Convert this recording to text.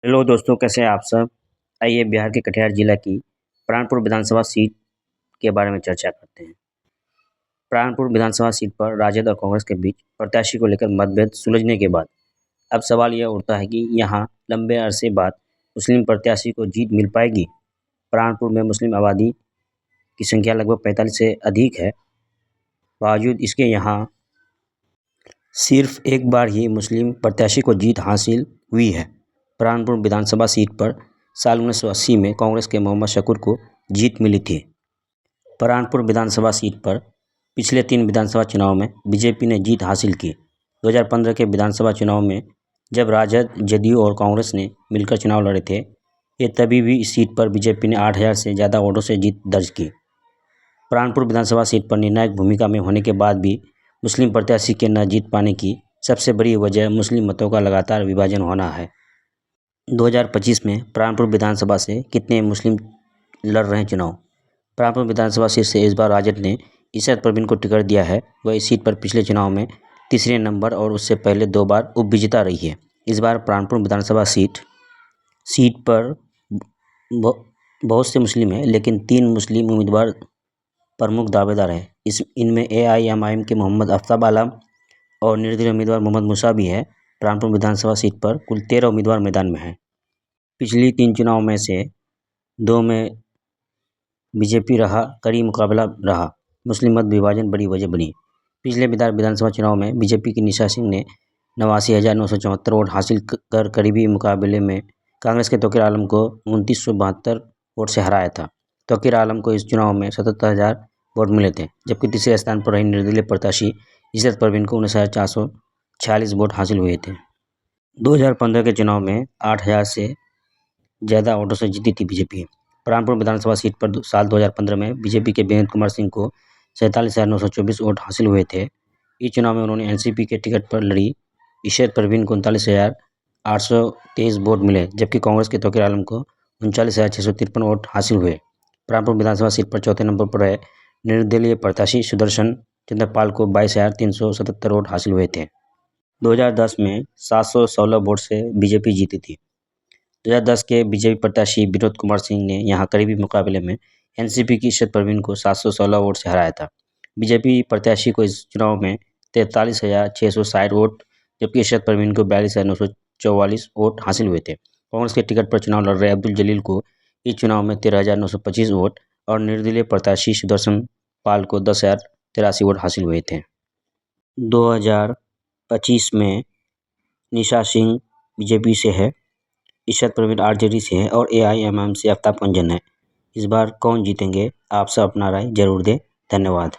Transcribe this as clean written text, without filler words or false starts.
Hello दोस्तों, कैसे हैं आप सब। आइए बिहार के कटिहार जिला की प्राणपुर विधानसभा सीट के बारे में चर्चा करते हैं। प्राणपुर विधानसभा सीट पर राजद और कांग्रेस के बीच प्रत्याशी को लेकर मतभेद सुलझने के बाद अब सवाल यह उठता है कि यहां लंबे अरसे बाद मुस्लिम प्रत्याशी को जीत मिल पाएगी। प्राणपुर में मुस्लिम आबादी की संख्या लगभग 45 से अधिक है। बावजूद इसके यहाँ सिर्फ एक बार ही मुस्लिम प्रत्याशी को जीत हासिल हुई है। प्राणपुर विधानसभा सीट पर साल 1980 में कांग्रेस के मोहम्मद शकूर को जीत मिली थी। प्राणपुर विधानसभा सीट पर पिछले 3 विधानसभा चुनाव में बीजेपी ने जीत हासिल की। 2015 के विधानसभा चुनाव में जब राजद, जदयू और कांग्रेस ने मिलकर चुनाव लड़े थे, ये तभी भी इस सीट पर बीजेपी ने 8000 से ज़्यादा वोटों से जीत दर्ज की। प्राणपुर विधानसभा सीट पर निर्णायक भूमिका में होने के बाद भी मुस्लिम प्रत्याशी के न जीत पाने की सबसे बड़ी वजह मुस्लिम मतों का लगातार विभाजन होना है। 2025 में प्राणपुर विधानसभा से कितने मुस्लिम लड़ रहे हैं चुनाव। प्राणपुर विधानसभा सीट से इस बार राजद ने इशरत परवीन को टिकट दिया है। वह इस सीट पर पिछले चुनाव में तीसरे नंबर और उससे पहले 2 बार उपविजेता रही है। इस बार प्राणपुर विधानसभा सीट पर बहुत से मुस्लिम हैं, लेकिन 3 मुस्लिम उम्मीदवार प्रमुख दावेदार हैं। इनमें AIMIM के मोहम्मद आफ्ताब आलम और निर्दलीय उम्मीदवार मोहम्मद मूसा भी है। प्राणपुर विधानसभा सीट पर कुल 13 उम्मीदवार मैदान में हैं। पिछली 3 चुनाव में से 2 में बीजेपी रहा कड़ी मुकाबला रहा। मुस्लिम मत विभाजन बड़ी वजह बनी। पिछले बिहार विधानसभा चुनाव में बीजेपी की निशा सिंह ने 89,974 वोट हासिल कर करीबी मुकाबले में कांग्रेस के तौकीर आलम को 2972 वोट से हराया था। तौकीर आलम को इस चुनाव में 77,000 वोट मिले थे, जबकि तीसरे स्थान पर रही निर्दलीय प्रत्याशी इशरत परवीन को 19,446 वोट हासिल हुए थे। 2015 के चुनाव में 8000 से ज़्यादा वोटों से जीती थी बीजेपी। प्राणपुर विधानसभा सीट पर साल 2015 में बीजेपी के विनीत कुमार सिंह को 47,924 वोट हासिल हुए थे। इस चुनाव में उन्होंने एनसीपी के टिकट पर लड़ी इशरत परवीन को 39,823 वोट मिले, जबकि कांग्रेस के तौकीर आलम को 39,653 वोट हासिल हुए। प्राणपुर विधानसभा सीट पर चौथे नंबर पर रहे निर्दलीय प्रत्याशी सुदर्शन चंद्रपाल को 22,377 वोट हासिल हुए थे। 2010 में 716 वोट से बीजेपी जीती थी। 2010 के बीजेपी प्रत्याशी विनोद कुमार सिंह ने यहां करीबी मुकाबले में एनसीपी की इशरत परवीन को 716 वोट से हराया था। बीजेपी प्रत्याशी को इस चुनाव में 43,660 वोट, जबकि इशरत परवीन को 42,944 वोट हासिल हुए थे। कांग्रेस के टिकट पर चुनाव लड़ रहे अब्दुल जलील को इस चुनाव में 13,925 वोट और निर्दलीय प्रत्याशी सुदर्शन पाल को 10,083 वोट हासिल हुए थे। 2025 में निशा सिंह बीजेपी से है, इशरत परवीन RJD से है और AIMIM से आफ्ताब पंजन है। इस बार कौन जीतेंगे, आप सब अपना राय जरूर दें। धन्यवाद।